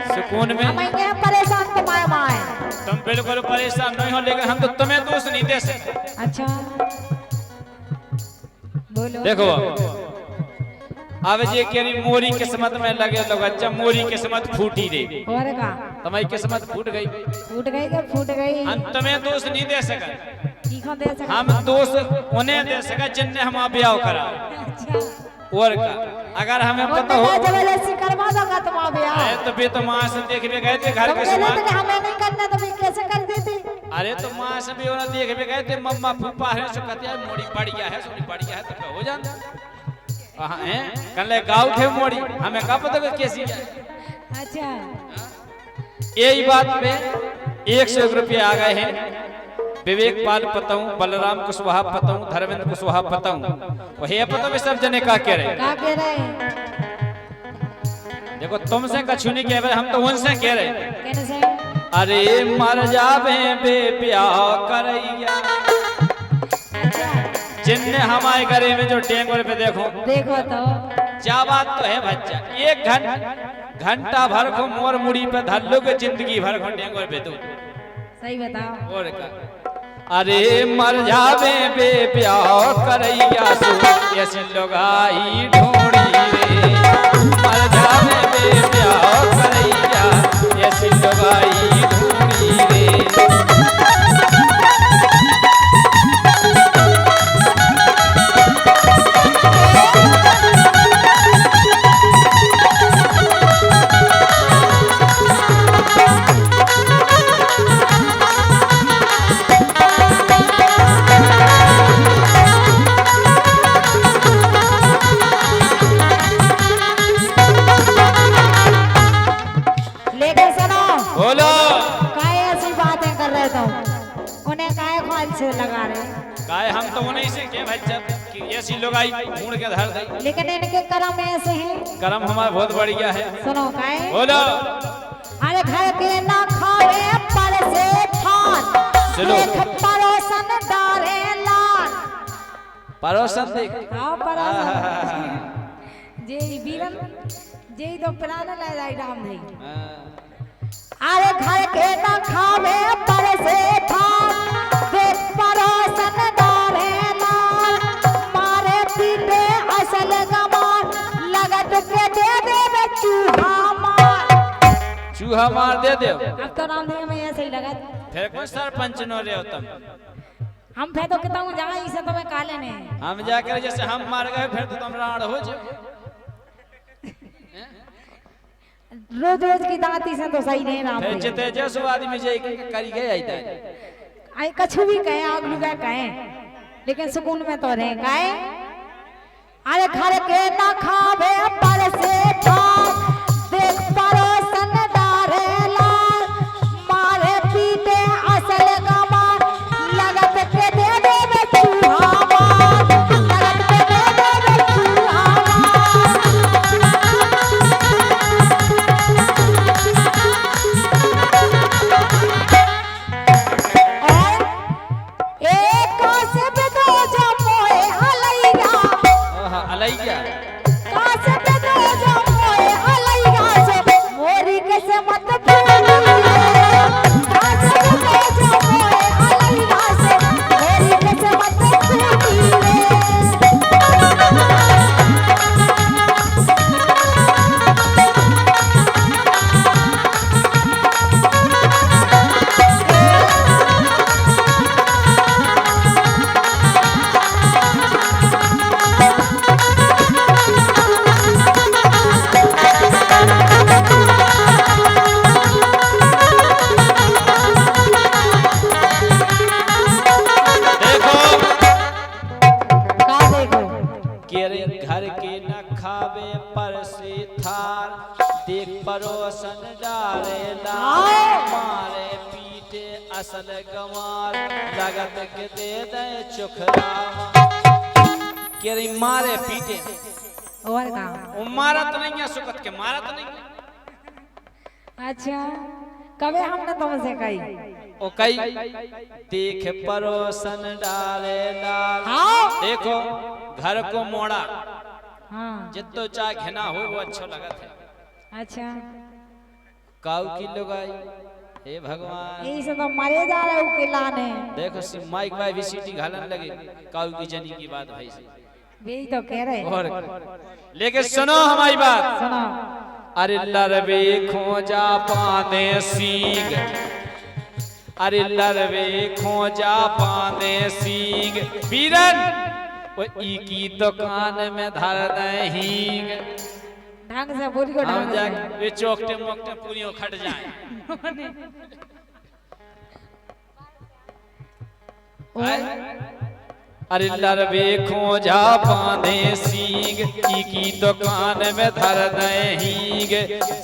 सुकून में। हम ये परेशान तुम्हारे माए। तुम बिल्कुल परेशान नहीं हो, लेकिन हम तो तुम्हें दोष नहीं दे सकते। अच्छा बोलो। देखो अब ये केरी मोरी किस्मत में लगे लोग, जब मोरी किस्मत फूटी रे और का तुम्हारी किस्मत फूट गई। फूट गई क्या फूट गई। हम तुम्हें दोष नहीं दे सके, तीखा दे सका। हम दोष उन्हें दे सके जिनने हम ब्याह करा। अच्छा और का अगर हमें पता हो जबरदस्ती करवा दूंगा तुम ब्याह। तो भी तो माँ से देख भी गए थे घर के तुम सामान। कहते हमें नहीं करना तो फिर कैसे कर देती। अरे तो माँ से भी उन्हें देख भी गए थे, मम्मा फूफा है सो कहते हैं मोड़ी बढ़िया है, सोनी बढ़िया है, तो हो जाता हैं कल गाँव थे मोड़ी, हमें कहा पता कैसी है। अच्छा यही बात पे 101 रुपये आ गए हैं। विवेक पाल पताऊं, बलराम कुशवाहा पताऊं, धर्मेंद्र कुशवाहा पताऊं, वही पता भी सब जने का कह रहे। क्या कह रहे। देखो तुमसे कछु नहीं कह रहे, हम तो उनसे कह रहे। कहने से अरे मर जावे बे प्यार करैया। अच्छा जिनने हमारे घरे में जो टेंगोर पे देखो तो क्या बात तो है बच्चा। 1 घंटा भर को मोर मुड़ी पे धल्लो के जिंदगी भर को टेंगोर पे दो। सही बताओ। और का अरे मर जावे बे प्यार करैया सो ऐसी लोगाई ढूंढी रे। मर जावे बे प्यार करैया ऐसी लोगाई ढूंढी रे। लगा रहे गाय हम तो उन्हीं से के भाई जब कि ऐसी लोग आई ढूंढ के धर दे। लेकिन इनके कर्म ऐसे हैं। कर्म हमारा बहुत बढ़िया है। सुनो काय बोलो। अरे घर के ना खावे पर से थान देख परोसन डारे लाल। परोसन देख आओ परोसन जे बीरन जे तो प्राण ले जाई राम नहीं। अरे घर के ना खावे पर से थान देख परोसन डारे लाल। मारे पीटे असल गमार लगत के दे दे चूहा मार। चूहा मार दे दे। अब तो राम देव में ऐसे ही लगा। फिर कोई सरपंच न रहे हो तुम। हम फिर तो कितना जगह इसे तो मैं काले ने हम जाकर जैसे हम मार गए फिर तो तुम राण हो जाओ। रोज रोज की दांती से तो सही नहीं राम फिर जिते जैसो आदमी जे करी गए आइता है। आई कछु भी कहे आग लुगा कहे लेकिन सुकून में तो रहे काहे। अरे घर के ना खावे पर से थान देख परोसन डारे लाल। मारे पीटे असल गमार लगत के दे दे चूहा मार। लगत के दे दे चूहा अलैया कासे पे दो जो मोए अलैया से मोरी के से मत भूलिए। कासे पे दो जो मोए अलैया से मोरी के से मत भूलिए। घर के न खावे पर से थार देख परोसन डारे लाल। मारे पीटे असल गंवार लगत के दे दे चुखरा। के रे मारे पीटे और का मारत नहीं है सुकत के मारत नहीं है। अच्छा कबे हमने तुमसे कही ओ कई देख परोसन डाले लाल। हाँ देखो घर को मोड़ा हाँ जितो चाहे घिना हो वो अच्छा लगत है। अच्छा काऊ की लुगाई, हे भगवान। यही से तो मरे जा रहे हो किलाने। देखो माइक में विसिटी घालन लगे, काऊ की जनी की बात भाई से। यही तो कह रहे। और लेकिन सुनो हमारी बात, सुनो। अरे लरवे खोजा पाने सीग, अरे लरवे खोजा पाने सीग, बीरन वो ई की दुकान में धर दहीग। ढंग से बोल को हम ढंग जा से। वे चौकटे मोकटे पूरियों खट जाए। अरे लरवे खोजा पाने सीग, ई की दुकान में धर दहीग,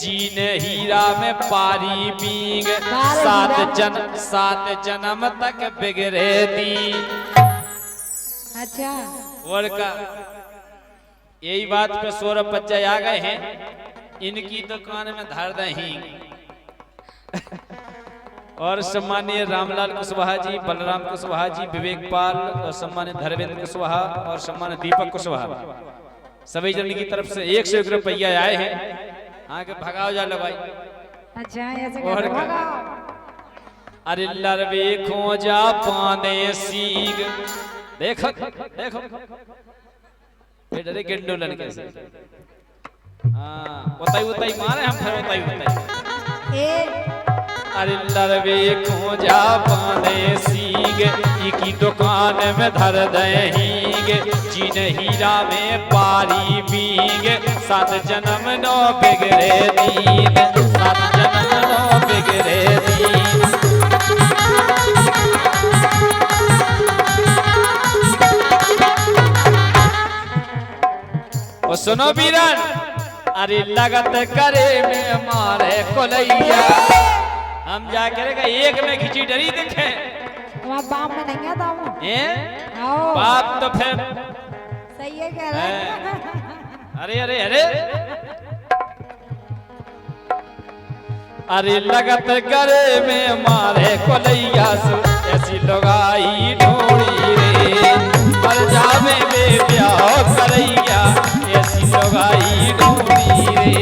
जीन हीरा में पारी बीग, सात जन्म तक बिगड़े दी। अच्छा और का यही बात पे 16 बच्चे आ गए हैं, इनकी दुकान में धर दहीग। और सम्मानीय रामलाल कुशवाहा जी, बलराम कुशवाहा जी, विवेक पाल, और सम्मानित धर्मेंद्र कुशवाहा और सम्मानित दीपक कुशवाहा, सभी जन की तरफ से 101 रुपया आए हैं। आगे भगाओ जा लो भाई। अच्छा ऐसे और कैसे क्या? भगाओ? अरे लरवे खोजा पाने सीग, देखो देखो बेटे गेंडो लड़के से। हाँ उताई मारे हम, फिर उताई। ए अरे लरवे खोजा पाने सीग, की दुकान में धर दहीग, जीन हीरा में पारी बीग, 7 जन्म नो बिगड़े दीन, 7 जन्म नो बिगड़े दीन। ओ सुनो बीरन, अरे लगत करे में मारे कोलैया, हम जाकर एक में खिंची डरी दिखे। तुम्हारा बाप में नहीं आता हूँ। आओ बाप तो फिर सही है कह रहे हैं। अरे अरे अरे अरे लगत करे में मारे कोलैया, ऐसी लुगाई ढूंढी रे, मर जावे बे ब्याह करैया, ऐसी लुगाई ढूंढी रे।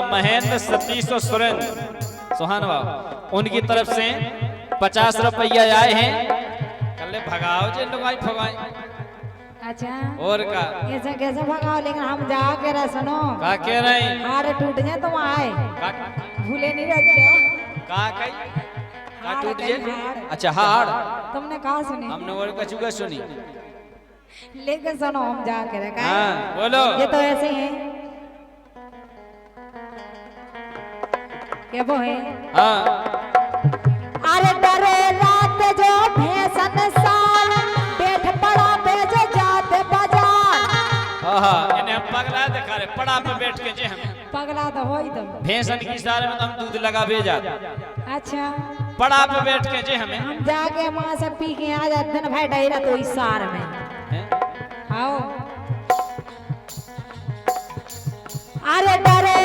महेंद्र सतीश और सुरेंद्र सोहानवा, उनकी तरफ से 50 रुपया आए हैं। कल भगाओ जे लुगाई फगाई। अच्छा और का ऐसे कैसे भगाओ? लेकिन हम जा के रहे। सुनो का कह रहे हैं? हार टूट जाए तुम आए का भूले नहीं रहते। का कही का हाड़ टूट कहीं जे? हाड़। अच्छा हाड़ तुमने कहा सुनी? हमने और का चुगा सुनी। लेकिन सुनो हम जा के रहे। हाँ बोलो। ये तो ऐसे ही है। क्या वो है? हाँ अरे डरे रात जो भैंसन साल, बैठ पड़ा बेच जाते बाजार। हाँ इन्हें हम पगला दिखा रहे, पड़ा पे बैठ के जे हम पगला तो हो ही तुम। भैंसन की सारे में तो हम दूध लगा भेजा। अच्छा पड़ा पे बैठ के जे हमें हम जाके वहां से पी के आ जाते ना भाई डैरा तो इस सार में। हैं? आओ अरे डरे